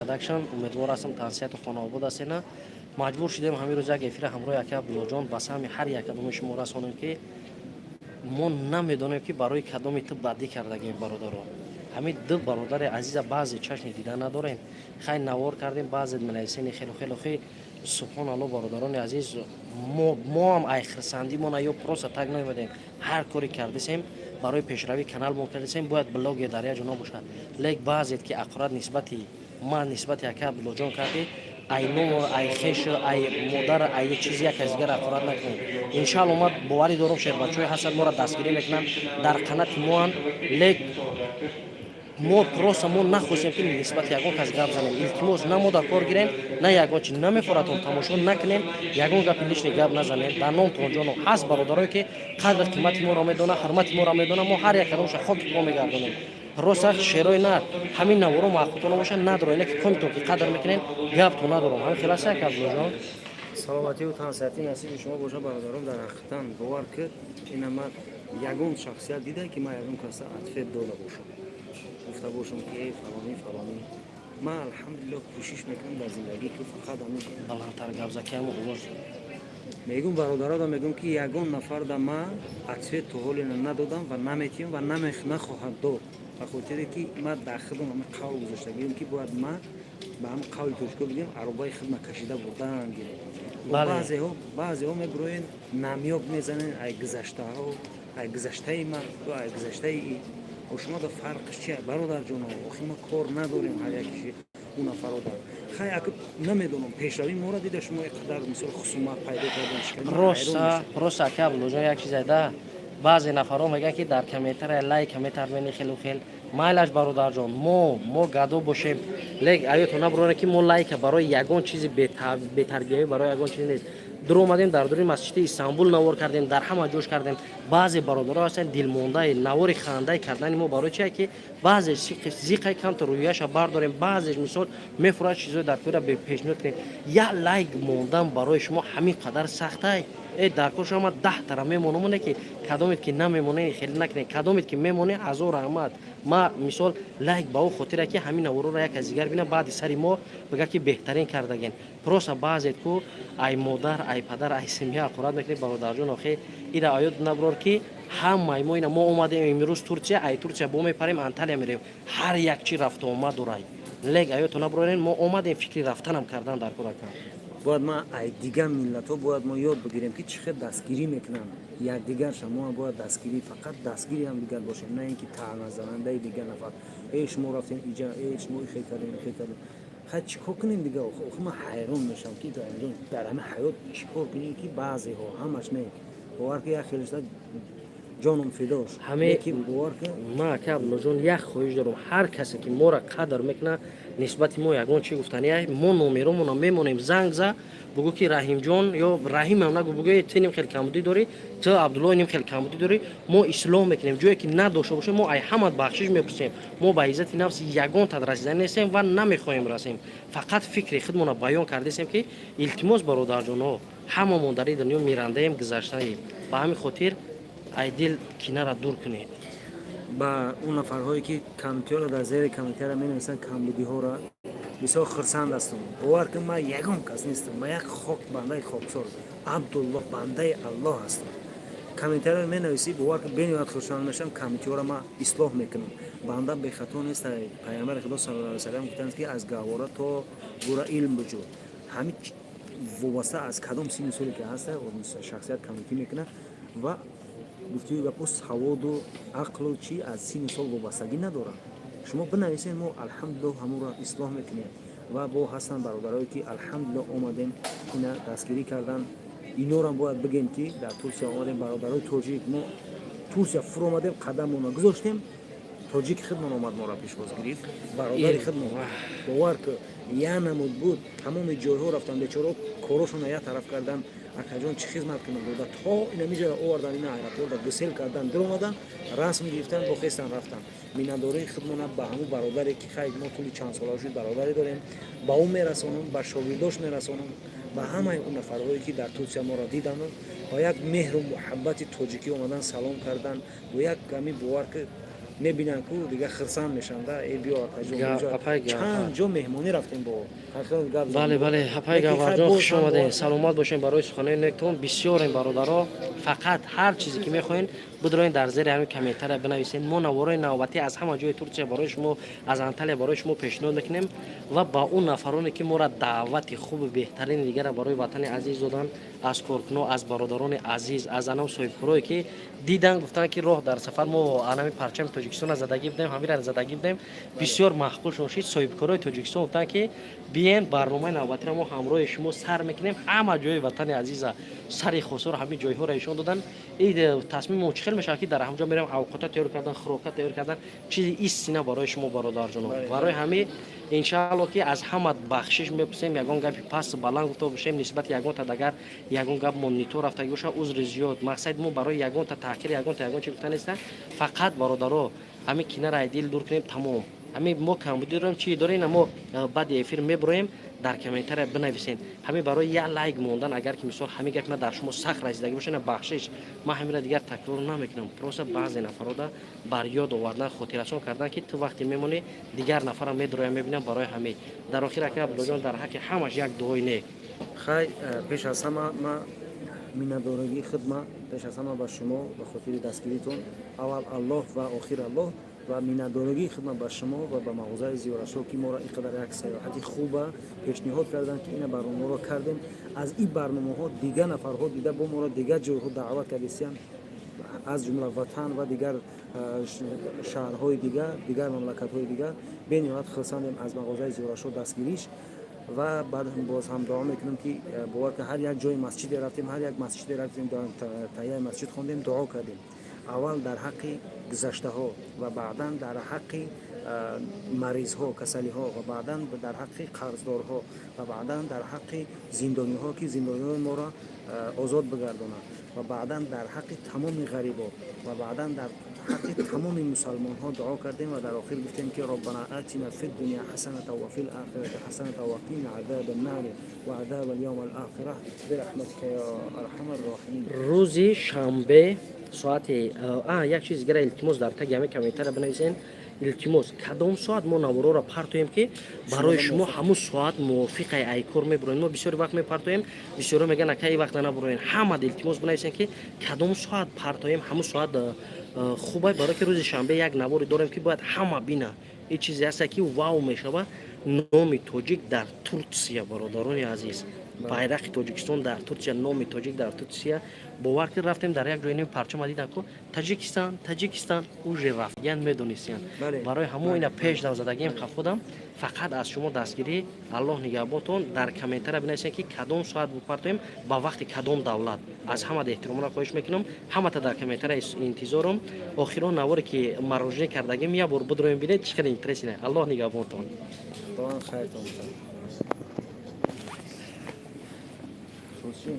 продакшн умедвор ҳастам тавсияти хонобод астена маҷбур шудем ҳамин рӯз як эфира ҳамроҳи яка абдуллоҷон ба сами ҳар якадоми шумо расонем ки мо намедонем ки барои кадоми ту бадӣ кардагем бародарон. ҳамин ду бародари азиза баъзе чашми дида надорем, хай навор кардем баъзе менависени хелохелохи субҳаналло бародарони азиз мо ҳам ай хирсандимона ё просто так наомадем ҳар коре кардисем барои пешравии каналмон кардисем бояд блоги даря ҷуно бошад лек баъзет ки ақурат нисбати ман нисбати яка абдуллоҷон карди ай номо ай хеш ай модар ай чизи як аз дигар ақурат накунем. иншаалло ма боварӣ дорум шербачои ҳасад моро дастгирӣ мекунанд дар қанати моан лек мо просто мо нахостем ки нисбати ягон кас гап занем. илтимос на мо дар кор гирем на ягон чи намефоратон тамошо накунем ягон гапи лишни гап назанем дар номтон ҷоно ҳаст бародарое ки қадр қимати моро медона ҳурмати моро медона мо ҳар якадомша хоки по мегардонем. роста шерои на ҳамин наворо маъқутона бошад надорем леки комитон ки қадр мекунем гаптон надорам ҳамин хеласа як абдуллоҷон саломатию тансияти насиби шумо боша бародаром. дар ҳақиқатан бовар ки ина ман ягон шахсият дида ки ман ягон каса атфет дода бошам гуфта бошам ки эй фалони фалони. ман алҳамдулиллоҳ кӯшиш мекунам дар зиндагӣ ки фақат ҳамин баландтар гап закиам овоз мегум бародарода мегум ки ягон нафарда ман атфет то ҳоле надодам ва наметиём ва нахоҳад дод ба хотире ки ман дар худам ҳамин қавл гузоштагием ки бояд ман ба ҳамин қавли точко бигем аробаи хидма кашида будан гирем. баъзеҳо мебироен намёб мезанен ай гузаштаҳо ай гузаштаи ман ё ай гузаштаи шумо да фарқш чия бародарҷоно охи ма кор надорем ҳар якиши ӯ нафарода хай ака намедонам пешравии моро дида шумо иқадар мисол хусумат пайдо кардем просто ака абдуллоҷон як чиз айда баъзе нафарҳо мегӯянд ки дар комментария лайк метармени хелухел майлаш бародарҷон мо гадо бошем лек аёто набуроне ки мо лайка барои ягон чизи бетарбиявӣ барои ягон чизе нест dur اومدیم در دوری مسجد استانبول نوار کردیم در همه جوش کردیم بعضی برادرها هستن دلمونده نوار خنده کردن ما برای چیه که بعضی زیقای کم تو رویش برداریم بعضیش مثال میفراد چیزو در کور به پیشنهاد کنیم یا لایک موندن برای شما همین قدر سخته ای در کور شما 10 تا میمونمونه که کدومت که نمیمونه خیلی نکنه کدومت که میمونه هزار رحمت ما مثال لایک با او خاطر که همین اورو را یک از دیگر ببینه بعد سری ما بگه که بهترین کردگین پروسا بعضی کو ای مادر ای پدر ای سمیه قرات میکنه برادرجون آخه اینا آیود نبرار که همه ما اینا ما اومدیم امروز ترکیه با میپریم انطالیا میریم هر یک چی رفت و آمد دورای لگ آیود نبرارین ما اومدیم فکری رفتنم کردن در کودکان باید ما ای دیگر ملت ها باید ما یاد بگیریم که چقدر دستگیری میکنن یک دیگر شما باید دستگیری فقط دستگیری هم دیگر باشه نه اینکه طعنه زننده دیگر نفر ای شما رفتین اینجا ای شما خیلی کردین خب چیکار کنیم دیگه من حیران میشم که در همه حیات چیکار کنیم که بعضی ها همش نه باور که یک خیلی جانم فداش همه که باور که ما که ابلوجون یک خواهش دارم هر کسی که ما را قدر میکنه نسبت ما یگان چی گفتنی ما نمیرمون میمونیم زنگ زد بگو که رحیم جان یا رحیم هم نگو بگو تینیم خیلی کمبودی داری تو عبدالله نیم خیلی کمبودی داری ما اسلام میکنیم جایی که نداشته باشه ما ای حمد بخشش میپرسیم ما با عزت نفس یگان تا رسیدن نیستیم و نمیخوایم رسیم فقط فکر خودمون بیان کردیم که التماس برادر جان هممون در دنیا میرنده ایم گذشته ایم با همین خاطر ای دل کنار دور کنید با اون نفرهایی که کامنت‌ها را در زیر کامنت‌ها می‌نویسن کامبودی ها را بسیار خرسند هستم باور که من یگان کس نیستم من یک خاک بنده خاکسار عبدالله بنده الله هستم کامنت‌ها را می‌نویسی باور که بین وقت خوشحال میشم کامنت‌ها را من اصلاح میکنم بنده به خطا نیست پیامبر خدا صلی الله علیه و سلم گفتند که از گواره تا گوره علم بجو همین وابسته از کدام سین اصولی که هست و شخصیت کامنتی میکنه و گفتگوی گپ سواد و عقل و چی از سین سال وابستگی نداره شما بنویسین ما الحمدلله همون را اصلاح میکنیم و با هستن برادرایی که الحمدلله اومدن اینا دستگیری کردن اینا را باید بگیم که در ترکیه اومدیم برادرای تاجیک ما ترکیه فرو اومدیم قدممون گذاشتیم تاجیک خدمت اومد ما را پیش باز گرفت برادری خدمت باور که یا نمود بود تمام جای‌ها رفتن بیچاره کاراشون یا طرف کردن اکاجون چه خدمت کنن بود تا اینا میجا آوردن اینا ایرپورت گسیل کردن در اومدن رسم گرفتن با خستن رفتن میناداری خدمت به همون برادری که خیر ما کلی چند ساله شد برادری داریم با اون میرسونم با شاگرداش میرسونم با همه اون نفرهایی که در ترکیه ما را دیدن و یک مهر و محبت تاجیکی اومدن سلام کردن و یک کمی باور که میبینن کو دیگه خرسان میشن دا ای بیا اپای چند جو مهمونی رفتیم با خیلی گپ بله بله اپای گاورجان خوش آمدین سلامت باشین برای سخنان نکتون بسیار این برادرها فقط هر چیزی که میخواین بدروین در زیر همین کامنتر بنویسین ما نوارای نوبتی از همه جای ترکیه برای شما از انطالیا برای شما پیشنهاد میکنیم و با اون نفرانی که ما را دعوت خوب بهترین دیگر برای وطن عزیز دادن از کورکنو از برادران عزیز از انام صاحبخوروی که دیدن گفتن که راه در سفر ما انام پرچم تاجیکستان زدگی بودیم همین را زدگی بودیم بسیار مخبول شدید صاحبخوروی تاجیکستان گفتن که بیاین برنامه نوبتی را ما همراه شما سر میکنیم همه جای وطن عزیز سر خسور همین جای ها را ایشون دادن این تصمیم مشکل میشه که در همونجا میرم اوقات تیار کردن خوراک تیار کردن چیزی ایست نه برای شما برادر جان برای همه ان شاء الله که از همه بخشش میپسیم یگان گپی پس بلند گفته باشیم نسبت یگان تا دیگر یگان گپ مونیتور رفته گوشه عذر زیاد مقصد ما برای یگان تا تحقیر یگان تا یگان چی گفتن نیست فقط برادرها همین کنار ایدیل دور کنیم تمام همین ما کمبودی داریم چی داریم ما بعد افیر میبریم در کامنتر بنویسین همین برای یه لایک موندن اگر که مثلا همین گپ نه در شما سخت رسیدگی باشه نه بخشش ما همین را دیگر تکرار نمیکنم پروسه بعضی نفرا بر یاد آوردن خاطرشون کردن که تو وقتی میمونی دیگر نفر هم میدروی میبینن برای همه در آخر که عبدالجان در حق همش یک دعای نیک خیلی پیش از همه ما میندارگی خدمت پیش از همه به شما به خاطر دستگیریتون اول الله و آخر الله و میندارگی خدمت به شما و به مغازه زیارشو که ما را اینقدر یک سیاحتی خوبه پیشنهاد کردن که این برنامه را کردیم از این برنامه ها دیگه نفرها دیده با ما را دیگه جایها دعوت کردیم از جمله وطن و دیگر شهرهای دیگر مملکت‌های دیگر بنیاد خرساندیم از مغازه زیارشو دستگیریش و بعد باز هم دعا میکنم که باور که هر یک جای مسجد رفتیم هر یک مسجد رفتیم تایه مسجد خوندیم دعا کردیم اول در حق گذشته ها و بعدا در حق مریض ها کسلی ها و بعدا در حق قرضدار ها و بعدا در حق زندانی ها که زندانی های ما را آزاد بگردانند و بعدا در حق تمام غریبا و بعدا در حق تمام مسلمان ها دعا کردیم و در آخر گفتیم که ربنا آتنا فی الدنیا حسنه و فی الاخره حسنه و قنا عذاب النار و عذاب اليوم الاخره برحمتك یا ارحم الراحمین. روز شنبه ساعت یک چیز دیگه التماس در تگ همه کامنتر بنویسین التماس کدام ساعت ما نوارو را پرتویم که برای شما همون ساعت موافق ای کار میبرین ما بسیار وقت میپرتویم بسیار میگن اکی وقت نبرین همه التماس بنویسین که کدام ساعت پرتویم همون ساعت خوبه برای که روز شنبه یک نواری داریم که باید همه بینه این چیزی هست که واو میشوه نام تاجیک در ترکیه برادران عزیز bayrak تاجیکستان در ترکیه نام تاجیک در ترکیه باور که رفتیم در یک جای پرچم دیدم که تاجیکستان اوج رفت یعنی میدونستین برای همون اینا پیش دو زدگیم خودم فقط از شما دستگیری الله نگهبانتون در کامنتر بنویسین که کدام ساعت بپرتیم با وقت کدام دولت از همه احترام را خواهش میکنم همه تا در کامنتر انتظارم آخرون نواری که مراجعه کردگیم یا بر بدرویم ببینید چقدر اینترسی نه الله نگهبانتون خیرتون